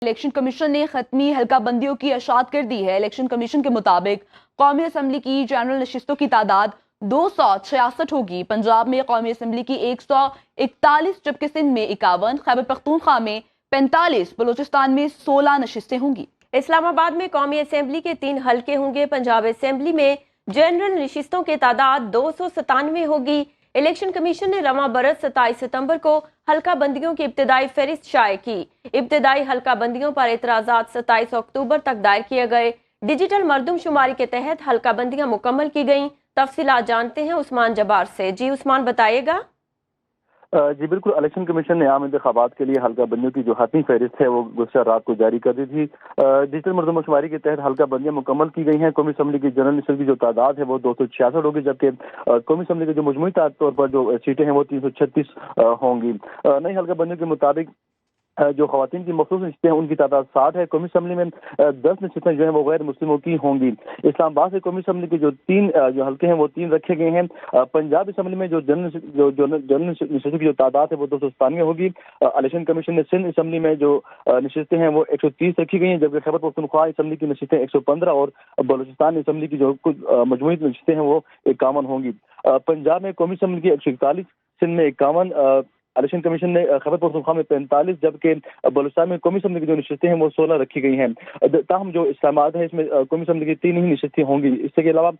Election commission نے حتمی حلقہ بندیوں کی اشاعت کر دی ہے۔ الیکشن کمیشن کے مطابق قومی اسمبلی کی جنرل نشستوں کی تعداد 266 ہوگی۔ پنجاب میں قومی اسمبلی کی 141 جبکہ سندھ میں 51، خیبر پختونخوا میں 45، بلوچستان میں 16 نشستیں ہوں گی۔ اسلام آباد میں قومی اسمبلی کے 3 حلقے ہوں گے۔ پنجاب اسمبلی میں جنرل نشستوں کی تعداد 297 ہوگی۔ الیکشن کمیشن نے رواں برس 27 ستمبر کو حلقہ بندیوں کی ابتدائی فہرست شائع کی۔ ابتدائی حلقہ بندیوں پر اعتراضات 27 اکتوبر تک دائر کیے گئے۔ ڈیجیٹل مردم شماری کے تحت حلقہ بندیاں مکمل کی گئیں۔ تفصیلات جانتے ہیں عثمان جبار سے۔ جی عثمان بتائیے گا۔ جی بالکل، الیکشن کمیشن نے عام انتخابات کے لیے حلقہ بندیوں کی جو حتمی فہرست ہے وہ گزشتہ رات کو جاری کر دی تھی۔ ڈیجیٹل مردم شماری کے تحت حلقہ بندیاں مکمل کی گئی ہیں۔ قومی اسمبلی کی جنرل نشست کی جو تعداد ہے وہ 266 ہوگی، جبکہ قومی اسمبلی کے جو مجموعی طور پر جو سیٹیں ہیں وہ 336 ہوں گی۔ نئی حلقہ بندیوں کے مطابق جو خواتین کی مخصوص نشستیں ہیں ان کی تعداد 60 ہے۔ قومی اسمبلی میں 10 نشستیں جو ہیں وہ غیر مسلموں کی ہوں گی۔ اسلام آباد سے قومی اسمبلی کے جو 3 حلقے ہیں وہ 3 رکھے گئے ہیں۔ پنجاب اسمبلی میں جو جنرل نشستوں کی جو تعداد ہے وہ 297 ہوگی۔ الیکشن کمیشن نے سندھ اسمبلی میں جو نشستیں ہیں وہ 130 رکھی گئی ہیں، جبکہ خیبر پختونخوا اسمبلی کی نشستیں 115 اور بلوچستان اسمبلی کی جو مجموعی نشستیں ہیں وہ 51 ہوں گی۔ پنجاب میں قومی اسمبلی کی 141، سندھ میں 51، الیکشن کمیشن نے خیبر پختونخوا میں 45، جبکہ بلوچستان میں قومی اسمبلی کی جو نشستیں ہیں وہ 16 رکھی گئی ہیں۔ تاہم جو اسلام آباد ہے اس میں قومی اسمبلی کی 3 ہی نشستیں ہوں گی۔ اس کے علاوہ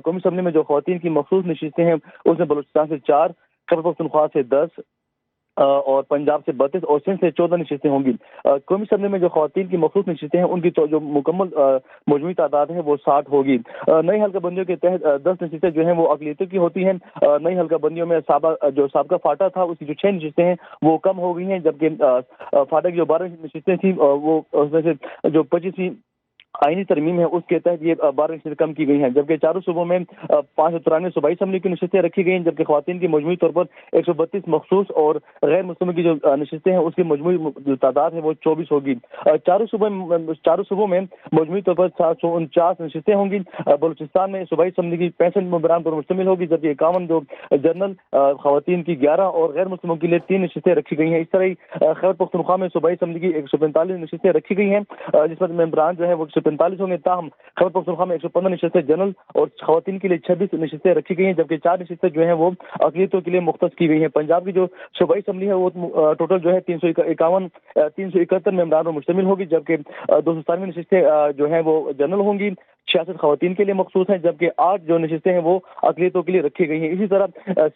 قومی اسمبلی میں جو خواتین کی مخصوص نشستیں ہیں اس میں بلوچستان سے 4، خیبر پختونخوا سے 10 اور پنجاب سے 32 اور سندھ سے 14 نشستیں ہوں گی۔ قومی اسمبلی میں جو خواتین کی مخصوص نشستیں ہیں ان کی جو مکمل مجموعی تعداد ہے وہ 60 ہوگی۔ نئی حلقہ بندیوں کے تحت 10 نشستیں جو ہیں وہ اقلیتوں کی ہوتی ہیں۔ نئی حلقہ بندیوں میں سابقہ فاٹا تھا اس کی جو 6 نشستیں ہیں وہ کم ہو گئی ہیں، جبکہ فاٹا کی جو 12 نشستیں تھیں وہ اس میں سے جو 25 آئینی ترمیم ہے اس کے تحت یہ 12 نشستیں کم کی گئی ہیں، جبکہ چاروں صوبوں میں 593 صوبائی اسمبلی کی نشستیں رکھی گئی ہیں، جبکہ خواتین کی مجموعی طور پر 132 مخصوص اور غیر مسلموں کی جو نشستیں ہیں اس کی مجموعی جو تعداد ہے وہ 24 ہوگی۔ چاروں صوبوں میں مجموعی طور پر 749 نشستیں ہوں گی۔ بلوچستان میں صوبائی اسمبلی کی 65 ممبران پر مشتمل ہوگی، جبکہ 51 جو جنرل خواتین کی 11 اور غیر مسلموں کے لیے 3 نشستیں رکھی گئی ہیں۔ اس طرح ہی خیبر پختونخوا میں صوبائی اسمبلی کی 145 نشستیں رکھی گئی ہیں، جس پر ممبران جو ہے وہ 145 ہوں گے۔ تاہم خیبر پختونخوا میں 115 نشستیں جنرل اور خواتین کے لیے 26 نشستیں رکھی گئی ہیں، جبکہ 4 نشستیں جو ہیں وہ اقلیتوں کے لیے مختص کی گئی ہیں۔ پنجاب کی جو صوبائی اسمبلی ہے وہ ٹوٹل جو ہے 371 ممبران پر مشتمل ہوگی، جبکہ 297 نشستیں جو ہیں وہ جنرل ہوں گی، 66 خواتین کے لیے مخصوص ہیں، جبکہ 8 جو نشستیں ہیں وہ اقلیتوں کے لیے رکھی گئی ہیں۔ اسی طرح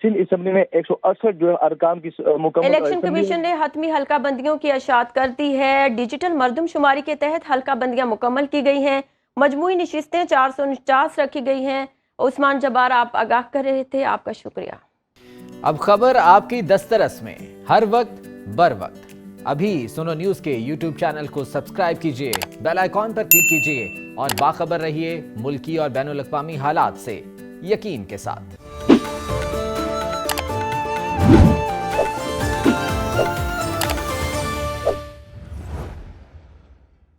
سندھ اسمبلی میں 168 جو ارکان کی مکمل الیکشن کمیشن نے حتمی حلقہ بندیوں کی اشاعت کر دی ہے۔ ڈیجیٹل مردم شماری کے تحت حلقہ بندیاں مکمل کی گئی ہیں۔ مجموعی نشستیں 449 رکھی گئی ہیں۔ عثمان جبار آپ آگاہ کر رہے تھے، آپ کا شکریہ۔ اب خبر آپ کی دسترس میں، ہر وقت بر وقت۔ ابھی سنو نیوز کے یوٹیوب چینل کو سبسکرائب کیجئے، بیل آئیکن پر کلک کیجئے اور باخبر رہیے ملکی اور بین الاقوامی حالات سے یقین کے ساتھ۔